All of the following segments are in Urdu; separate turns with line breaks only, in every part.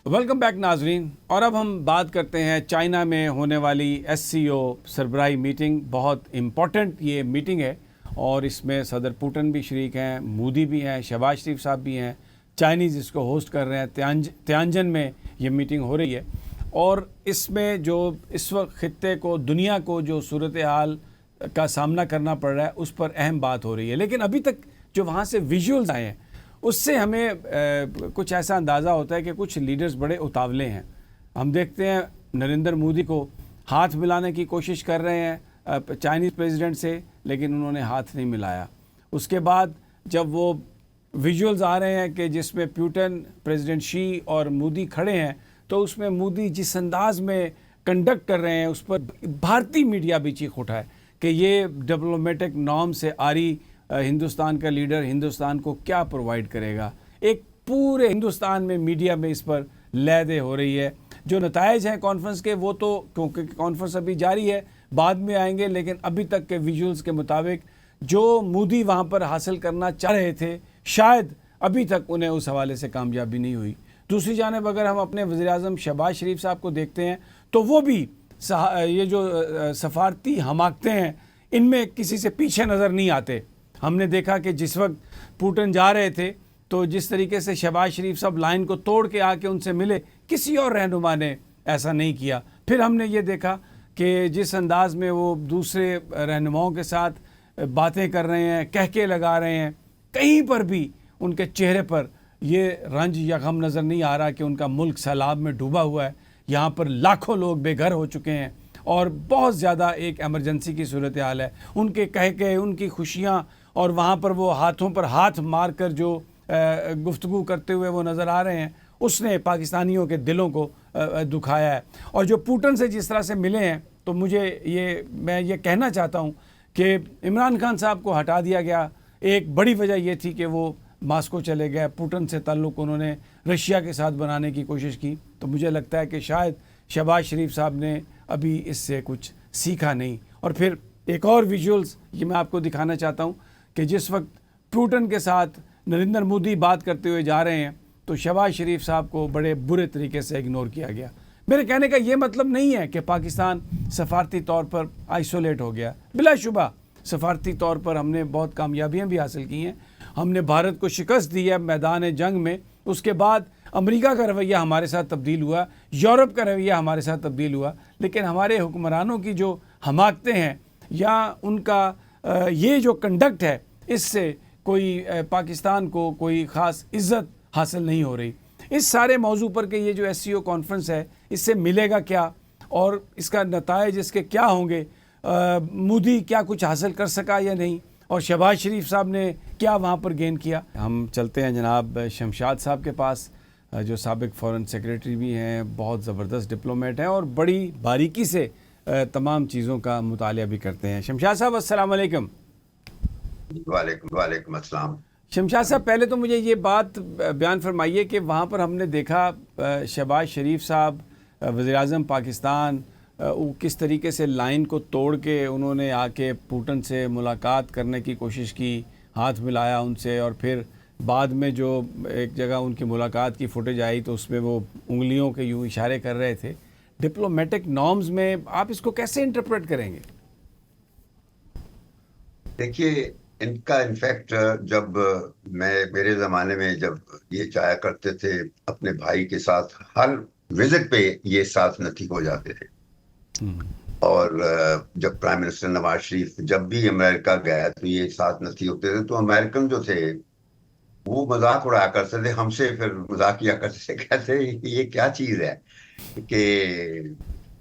ویلکم بیک ناظرین، اور اب ہم بات کرتے ہیں چائنا میں ہونے والی ایس سی او سربراہی میٹنگ۔ بہت امپورٹنٹ یہ میٹنگ ہے اور اس میں صدر پوٹن بھی شریک ہیں، مودی بھی ہیں، شہباز شریف صاحب بھی ہیں، چائنیز اس کو ہوسٹ کر رہے ہیں۔ تیانجن میں یہ میٹنگ ہو رہی ہے اور اس میں جو اس وقت خطے کو، دنیا کو جو صورتحال کا سامنا کرنا پڑ رہا ہے اس پر اہم بات ہو رہی ہے۔ لیکن ابھی تک جو وہاں سے ویژولز آئے ہیں اس سے ہمیں کچھ ایسا اندازہ ہوتا ہے کہ کچھ لیڈرز بڑے اتاولے ہیں۔ ہم دیکھتے ہیں نریندر مودی کو ہاتھ ملانے کی کوشش کر رہے ہیں چائنیز پریزیڈنٹ سے، لیکن انہوں نے ہاتھ نہیں ملایا۔ اس کے بعد جب وہ ویژولز آ رہے ہیں کہ جس میں پیوٹن، پریزیڈنٹ شی اور مودی کھڑے ہیں، تو اس میں مودی جس انداز میں کنڈکٹ کر رہے ہیں اس پر بھارتی میڈیا بھی چیخ اٹھا ہے کہ یہ ڈپلومیٹک نارم سے آری ہندوستان کا لیڈر ہندوستان کو کیا پرووائڈ کرے گا۔ ایک پورے ہندوستان میں میڈیا میں اس پر لے دے ہو رہی ہے۔ جو نتائج ہیں کانفرنس کے وہ تو کیونکہ کانفرنس ابھی جاری ہے بعد میں آئیں گے، لیکن ابھی تک کے ویژولز کے مطابق جو مودی وہاں پر حاصل کرنا چاہ رہے تھے شاید ابھی تک انہیں اس حوالے سے کامیابی نہیں ہوئی۔ دوسری جانب اگر ہم اپنے وزیراعظم شہباز شریف صاحب کو دیکھتے ہیں تو وہ بھی یہ جو سفارتی حماقتیں ہیں ان میں کسی سے پیچھے نظر نہیں آتے۔ ہم نے دیکھا کہ جس وقت پوٹن جا رہے تھے تو جس طریقے سے شہباز شریف صاحب لائن کو توڑ کے آ کے ان سے ملے، کسی اور رہنما نے ایسا نہیں کیا۔ پھر ہم نے یہ دیکھا کہ جس انداز میں وہ دوسرے رہنماؤں کے ساتھ باتیں کر رہے ہیں، کہکے لگا رہے ہیں، کہیں پر بھی ان کے چہرے پر یہ رنج یا غم نظر نہیں آ رہا کہ ان کا ملک سیلاب میں ڈوبا ہوا ہے، یہاں پر لاکھوں لوگ بے گھر ہو چکے ہیں اور بہت زیادہ ایک ایمرجنسی کی صورتحال ہے۔ ان کے کہکے، ان کی خوشیاں، اور وہاں پر وہ ہاتھوں پر ہاتھ مار کر جو گفتگو کرتے ہوئے وہ نظر آ رہے ہیں، اس نے پاکستانیوں کے دلوں کو دکھایا ہے۔ اور جو پوٹن سے جس طرح سے ملے ہیں تو میں یہ کہنا چاہتا ہوں کہ عمران خان صاحب کو ہٹا دیا گیا، ایک بڑی وجہ یہ تھی کہ وہ ماسکو چلے گئے، پوٹن سے تعلق انہوں نے رشیا کے ساتھ بنانے کی کوشش کی۔ تو مجھے لگتا ہے کہ شاید شہباز شریف صاحب نے ابھی اس سے کچھ سیکھا نہیں۔ اور پھر ایک اور ویژولز یہ میں آپ کو دکھانا چاہتا ہوں کہ جس وقت پوٹن کے ساتھ نریندر مودی بات کرتے ہوئے جا رہے ہیں تو شہباز شریف صاحب کو بڑے برے طریقے سے اگنور کیا گیا۔ میرے کہنے کا یہ مطلب نہیں ہے کہ پاکستان سفارتی طور پر آئسولیٹ ہو گیا، بلا شبہ سفارتی طور پر ہم نے بہت کامیابیاں بھی حاصل کی ہیں، ہم نے بھارت کو شکست دی ہے میدان جنگ میں۔ اس کے بعد امریکہ کا رویہ ہمارے ساتھ تبدیل ہوا، یورپ کا رویہ ہمارے ساتھ تبدیل ہوا، لیکن ہمارے حکمرانوں کی جو حماقتیں ہیں یا ان کا یہ جو کنڈکٹ ہے، اس سے کوئی پاکستان کو کوئی خاص عزت حاصل نہیں ہو رہی۔ اس سارے موضوع پر کہ یہ جو ایس سی او کانفرنس ہے اس سے ملے گا کیا اور اس کا نتائج اس کے کیا ہوں گے، مودی کیا کچھ حاصل کر سکا یا نہیں، اور شہباز شریف صاحب نے کیا وہاں پر گین کیا۔ ہم چلتے ہیں جناب شمشاد صاحب کے پاس، جو سابق فورن سیکریٹری بھی ہیں، بہت زبردست ڈپلومیٹ ہیں اور بڑی باریکی سے تمام چیزوں کا مطالعہ بھی کرتے ہیں۔ شمشاد صاحب السلام علیکم۔
وعلیکم السلام۔
شمشاد صاحب پہلے تو مجھے یہ بات بیان فرمائیے کہ وہاں پر ہم نے دیکھا شہباز شریف صاحب وزیراعظم پاکستان کس طریقے سے لائن کو توڑ کے انہوں نے آ کے پوٹن سے ملاقات کرنے کی کوشش کی، ہاتھ ملایا ان سے، اور پھر بعد میں جو ایک جگہ ان کی ملاقات کی فوٹیج آئی تو اس میں وہ انگلیوں کے یوں اشارے کر رہے تھے۔ ڈپلومیٹک نارمز میں آپ اس کو کیسے انٹرپریٹ کریں گے؟
دیکھیے ان کا انفیکٹ جب میرے زمانے میں جب یہ جایا کرتے تھے اپنے بھائی کے ساتھ، ہر وزٹ پہ یہ ساتھ نتھی ہو جاتے تھے، اور جب پرائم منسٹر نواز شریف جب بھی امریکہ گیا تو یہ ساتھ نتھی ہوتے تھے، تو امریکن جو تھے وہ مذاق اڑایا کرتے تھے ہم سے، پھر مذاق کیا کرتے تھے، کہتے یہ کیا چیز ہے کہ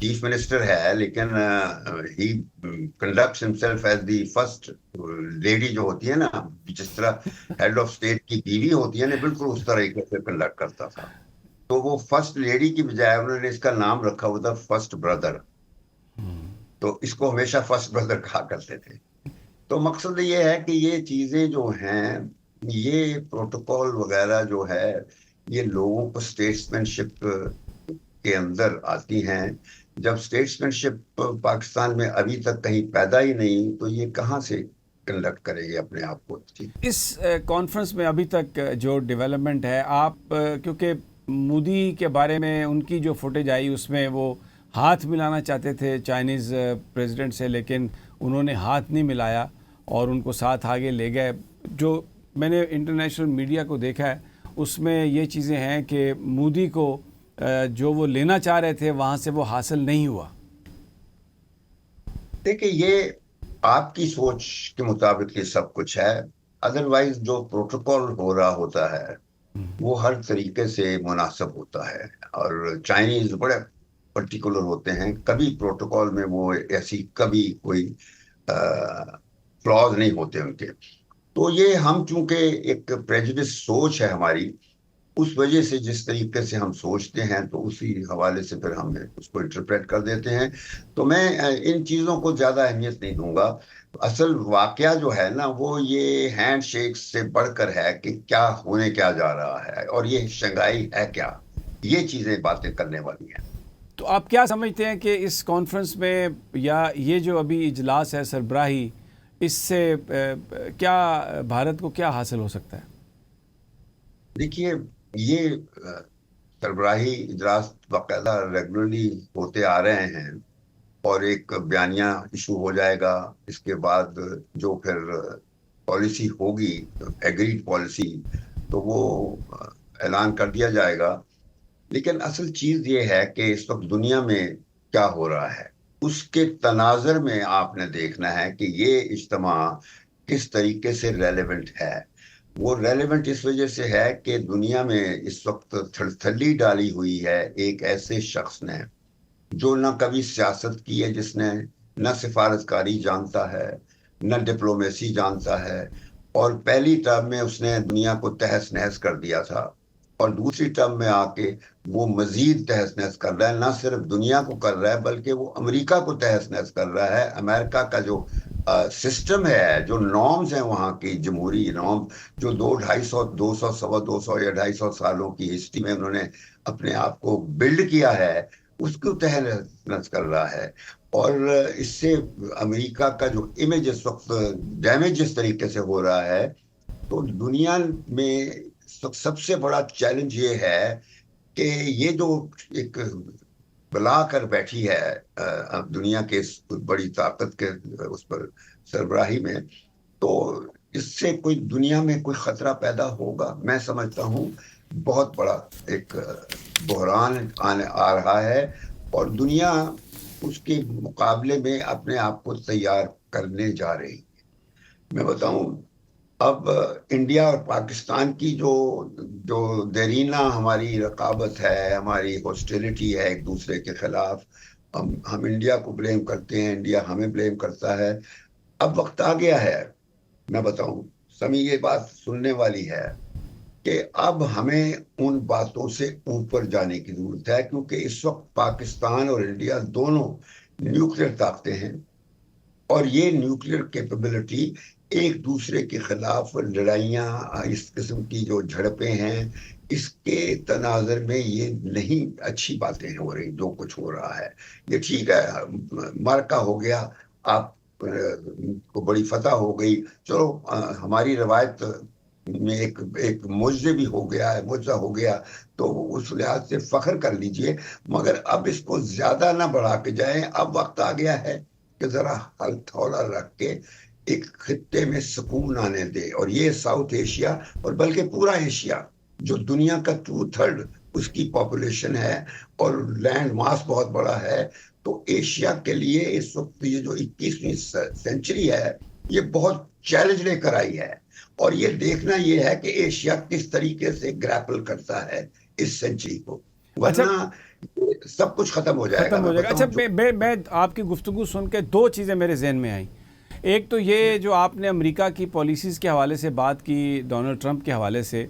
چیف منسٹر ہے لیکن he conducts himself as the first lady, جو ہوتی ہے نا، جس طرح ہیڈ آف اسٹیٹ کی بیوی ہوتی ہے نا، بالکل اس طرح سے کنڈکٹ کرتا تھا۔ تو وہ فرسٹ لیڈی کی بجائے انہوں نے اس کا نام رکھا ہوا تھا فرسٹ بردر، تو اس کو ہمیشہ فرسٹ بردر کہا کرتے تھے۔ تو مقصد یہ ہے کہ یہ چیزیں جو ہیں، یہ پروٹوکول وغیرہ جو ہے، یہ لوگوں کو اسٹیٹسمین شپ کے اندر آتی ہیں۔ جب اسٹیٹسمین شپ پاکستان میں ابھی تک کہیں پیدا ہی نہیں تو یہ کہاں سے کنڈکٹ کرے گی اپنے آپ کو؟
اس کانفرنس میں ابھی تک جو ڈیولپمنٹ ہے، آپ کیونکہ مودی کے بارے میں ان کی جو فوٹیج آئی اس میں وہ ہاتھ ملانا چاہتے تھے چائنیز پریزیڈنٹ سے، لیکن انہوں نے ہاتھ نہیں ملایا اور ان کو ساتھ آگے لے گئے. جو میں نے انٹرنیشنل میڈیا کو دیکھا ہے اس میں یہ چیزیں ہیں کہ مودی کو جو وہ لینا چاہ رہے تھے وہاں سے وہ حاصل نہیں ہوا.
دیکھیں، یہ آپ کی سوچ کے مطابق یہ سب کچھ ہے. ادروائز جو پروٹوکول ہو رہا ہوتا ہے وہ ہر طریقے سے مناسب ہوتا ہے، اور چائنیز بڑے پرٹیکولر ہوتے ہیں. کبھی پروٹوکول میں وہ ایسی کبھی کوئی فلاز نہیں ہوتے ان کے. تو یہ ہم چونکہ ایک پریجوڈس سوچ ہے ہماری، اس وجہ سے جس طریقے سے ہم سوچتے ہیں تو اسی حوالے سے پھر ہم اس کو انٹرپریٹ کر دیتے ہیں. تو میں ان چیزوں کو زیادہ اہمیت نہیں دوں گا. اصل واقعہ جو ہے نا وہ یہ ہینڈ شیک سے بڑھ کر ہے کہ کیا ہونے کیا جا رہا ہے اور یہ شنگھائی ہے کیا. یہ چیزیں باتیں کرنے والی ہیں.
تو آپ کیا سمجھتے ہیں کہ اس کانفرنس میں یا یہ جو ابھی اجلاس ہے سربراہی، اس سے کیا بھارت کو کیا حاصل ہو سکتا ہے؟
دیکھیے، یہ سربراہی اجلاس باقاعدہ ریگولرلی ہوتے آ رہے ہیں اور ایک بیانیہ ایشو ہو جائے گا. اس کے بعد جو پھر پالیسی ہوگی، ایگریڈ پالیسی، تو وہ اعلان کر دیا جائے گا. لیکن اصل چیز یہ ہے کہ اس وقت دنیا میں کیا ہو رہا ہے اس کے تناظر میں آپ نے دیکھنا ہے کہ یہ اجتماع کس طریقے سے ریلیونٹ ہے. وہ ریلیونٹ اس وجہ سے ہے کہ دنیا میں اس وقت تھلی ڈالی ہوئی ہے ایک ایسے شخص نے جو نہ کبھی سیاست کی ہے، جس نے نہ سفارتکاری جانتا ہے نہ ڈپلومیسی جانتا ہے، اور پہلی ٹرم میں اس نے دنیا کو تہس نہس کر دیا تھا، اور دوسری ٹرم میں آ کے وہ مزید تہس نہس کر رہا ہے. نہ صرف دنیا کو کر رہا ہے بلکہ وہ امریکہ کو تہس نہس کر رہا ہے. امریکہ کا جو سسٹم ہے، جو نارمز ہیں وہاں کی جمہوری نارم، جو 200 یا 250 سالوں کی ہسٹری میں انہوں نے اپنے آپ کو بلڈ کیا ہے، اس کو تہس نہس کر رہا ہے. اور اس سے امریکہ کا جو امیج اس وقت ڈیمیج جس طریقے سے ہو رہا ہے، تو دنیا میں سب سے بڑا چیلنج یہ ہے کہ یہ جو ایک بلا کر بیٹھی ہے دنیا کے اس بڑی طاقت کے اس پر سربراہی میں، تو اس سے کوئی دنیا میں کوئی خطرہ پیدا ہوگا. میں سمجھتا ہوں بہت بڑا ایک بحران آ رہا ہے، اور دنیا اس کے مقابلے میں اپنے آپ کو تیار کرنے جا رہی ہے. میں بتاؤں، اب انڈیا اور پاکستان کی جو دیرینہ ہماری رقابت ہے، ہماری ہوسٹیلٹی ہے ایک دوسرے کے خلاف، ہم انڈیا کو بلیم کرتے ہیں، انڈیا ہمیں بلیم کرتا ہے. اب وقت آ گیا ہے، میں بتاؤں سمی، یہ بات سننے والی ہے کہ اب ہمیں ان باتوں سے اوپر جانے کی ضرورت ہے، کیونکہ اس وقت پاکستان اور انڈیا دونوں نیوکلیر طاقتیں ہیں، اور یہ نیوکلیر کیپیبلٹی ایک دوسرے کے خلاف لڑائیاں، اس قسم کی جو جھڑپیں ہیں، اس کے تناظر میں یہ نہیں اچھی باتیں ہو رہی. جو کچھ ہو رہا ہے یہ ٹھیک ہے، مارکا ہو گیا، آپ کو بڑی فتح ہو گئی، چلو ہماری روایت میں ایک معجزہ بھی ہو گیا، تو اس لحاظ سے فخر کر لیجئے. مگر اب اس کو زیادہ نہ بڑھا کے جائیں. اب وقت آ گیا ہے کہ ذرا ہتھوڑا رکھ کے ایک خطے میں سکون آنے دے. اور یہ ساؤتھ ایشیا، اور بلکہ پورا ایشیا، جو دنیا کا 2/3 اس کی پاپولیشن ہے اور لینڈ ماس بہت بڑا ہے، تو ایشیا کے لیے اس وقت یہ جو 21ویں سینچری ہے یہ بہت چیلنج لے کر آئی ہے. اور یہ دیکھنا یہ ہے کہ ایشیا کس طریقے سے گریپل کرتا ہے اس سینچری کو، ورنہ سب کچھ ختم ہو جائے گا.
اچھا، میں آپ کی گفتگو سن کے دو چیزیں میرے ذہن میں آئیں. ایک تو یہ جو آپ نے امریکہ کی پالیسیز کے حوالے سے بات کی، ڈونلڈ ٹرمپ کے حوالے سے،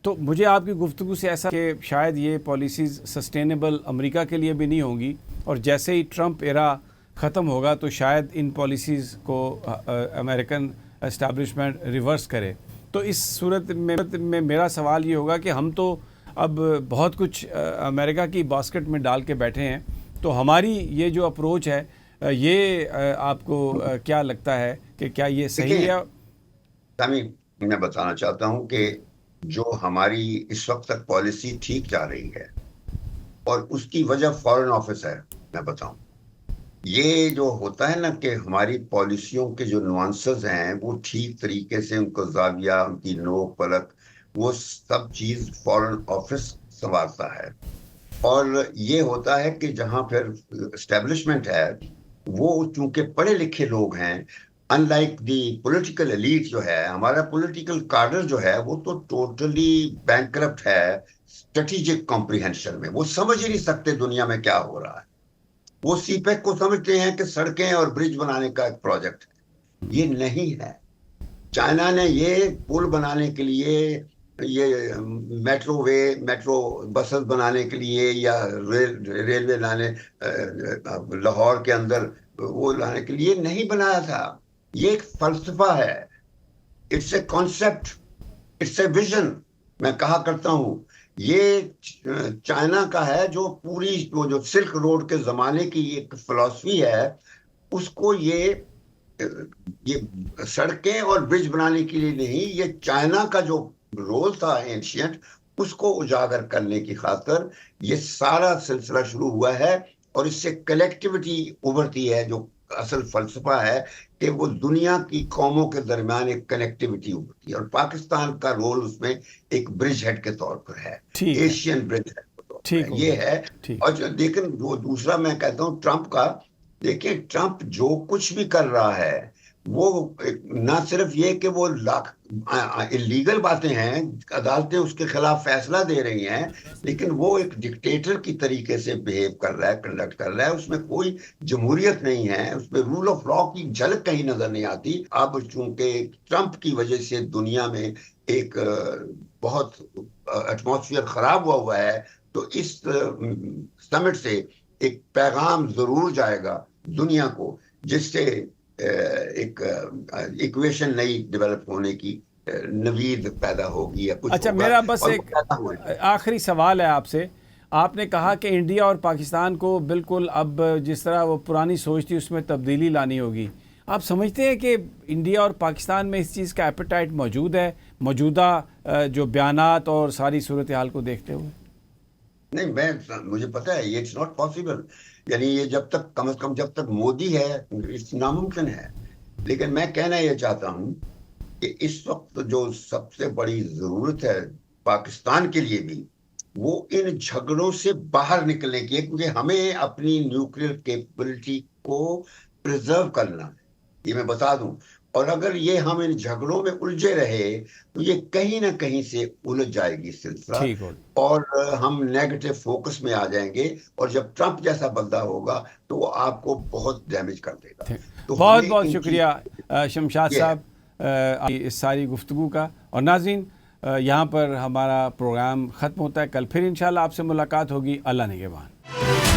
تو مجھے آپ کی گفتگو سے ایسا کہ شاید یہ پالیسیز سسٹینیبل امریکہ کے لیے بھی نہیں ہوں گی، اور جیسے ہی ٹرمپ ایرا ختم ہوگا تو شاید ان پالیسیز کو امریکن اسٹیبلشمنٹ ریورس کرے. تو اس صورت میں میرا سوال یہ ہوگا کہ ہم تو اب بہت کچھ امریکہ کی باسکٹ میں ڈال کے بیٹھے ہیں، تو ہماری یہ جو اپروچ ہے، یہ آپ کو کیا لگتا ہے کہ کیا یہ صحیح ہے؟
سامی، میں بتانا چاہتا ہوں کہ جو ہماری اس وقت تک پالیسی ٹھیک جا رہی ہے، اور اس کی وجہ فارن آفس ہے. میں بتاؤں، یہ جو ہوتا ہے نا کہ ہماری پالیسیوں کے جو نوانسز ہیں وہ ٹھیک طریقے سے ان کو زاویہ، ان کی نوک پلک، وہ سب چیز فارن آفس سنبھالتا ہے. اور یہ ہوتا ہے کہ جہاں پھر اسٹیبلشمنٹ ہے وہ چونکہ پڑھے لکھے لوگ ہیں، in like the political elite جو ہے، ہمارا پولیٹیکل کارڈر جو ہے وہ تو ٹوٹلی بینکرپٹ ہے اسٹریٹجک کمپریہنشن میں. وہ سمجھ ہی نہیں سکتے دنیا میں کیا ہو رہا ہے. وہ سی پیک کو سمجھتے ہیں کہ سڑکیں اور برج بنانے کا ایک پروجیکٹ ہے. یہ نہیں ہے. چائنا نے یہ پل بنانے کے لیے، یہ میٹرو بسز بنانے کے لیے، یا ریلوے لانے لاہور کے اندر وہ لانے کے لیے نہیں بنایا تھا. یہ ایک فلسفہ ہے. It's a concept, it's a vision. میں کہا کرتا ہوں یہ چائنا کا ہے، جو پوری جو سلک روڈ کے زمانے کی ایک فلسفی ہے، اس کو یہ سڑکیں اور برج بنانے کے لیے نہیں، یہ چائنا کا جو رول تھا اینشینٹ، اس کو اجاگر کرنے کی خاطر یہ سارا سلسلہ شروع ہوا ہے. اور اس سے کلیکٹیوٹی ابھرتی ہے. جو اصل فلسفہ ہے کہ وہ دنیا کی قوموں کے درمیان ایک کنیکٹیوٹی ابھرتی ہے، اور پاکستان کا رول اس میں ایک برج ہیڈ کے طور پر ہے، ایشین برج ہیڈ کے طور پر یہ ہے. اور لیکن وہ دوسرا میں کہتا ہوں ٹرمپ کا، دیکھیں ٹرمپ جو کچھ بھی کر رہا ہے وہ نہ صرف یہ کہ وہ اللیگل باتیں ہیں، عدالتیں اس کے خلاف فیصلہ دے رہی ہیں، لیکن وہ ایک ڈکٹیٹر کی طریقے سے بہیو کر رہا ہے، کنڈکٹ کر رہا ہے. اس میں کوئی جمہوریت نہیں ہے، اس میں رول آف لا کی جھلک کہیں نظر نہیں آتی. اب چونکہ ٹرمپ کی وجہ سے دنیا میں ایک بہت ایٹماسفیئر خراب ہوا ہے، تو اس سمٹ سے ایک پیغام ضرور جائے گا دنیا کو، جس سے ایک ایکویشن نئی ڈیولپ ہونے کی نوید پیدا ہوگی یا کچھ.
اچھا، میرا بس ایک آخری سوال ہے آپ سے. آپ نے کہا کہ انڈیا اور پاکستان کو بالکل اب جس طرح وہ پرانی سوچ تھی اس میں تبدیلی لانی ہوگی. آپ سمجھتے ہیں کہ انڈیا اور پاکستان میں اس چیز کا ایپیٹائٹ موجود ہے موجودہ جو بیانات اور ساری صورتحال کو دیکھتے ہوئے؟
نہیں، مجھے پتا ہے یہ اٹس ناٹ پاسبل. یعنی یہ جب تک کم از کم جب تک مودی ہے ناممکن ہے. لیکن میں کہنا یہ چاہتا ہوں کہ اس وقت جو سب سے بڑی ضرورت ہے پاکستان کے لیے بھی، وہ ان جھگڑوں سے باہر نکلنے کی ہے، کیونکہ ہمیں اپنی نیوکلیئر کیپبلٹی کو پریزرو کرنا ہے. یہ میں بتا دوں. اور اگر یہ ہم ان جھگڑوں میں الجھے رہے تو یہ کہیں نہ کہیں سے الجھ جائے گی سلسلہ، اور ہم نیگیٹو فوکس میں آ جائیں گے. اور جب ٹرمپ جیسا بندہ ہوگا تو وہ آپ کو بہت ڈیمیج کر دے گا.
بہت بہت شکریہ شمشاد صاحب اس ساری گفتگو کا. اور ناظرین، یہاں پر ہمارا پروگرام ختم ہوتا ہے. کل پھر انشاءاللہ آپ سے ملاقات ہوگی. اللہ نگہبان.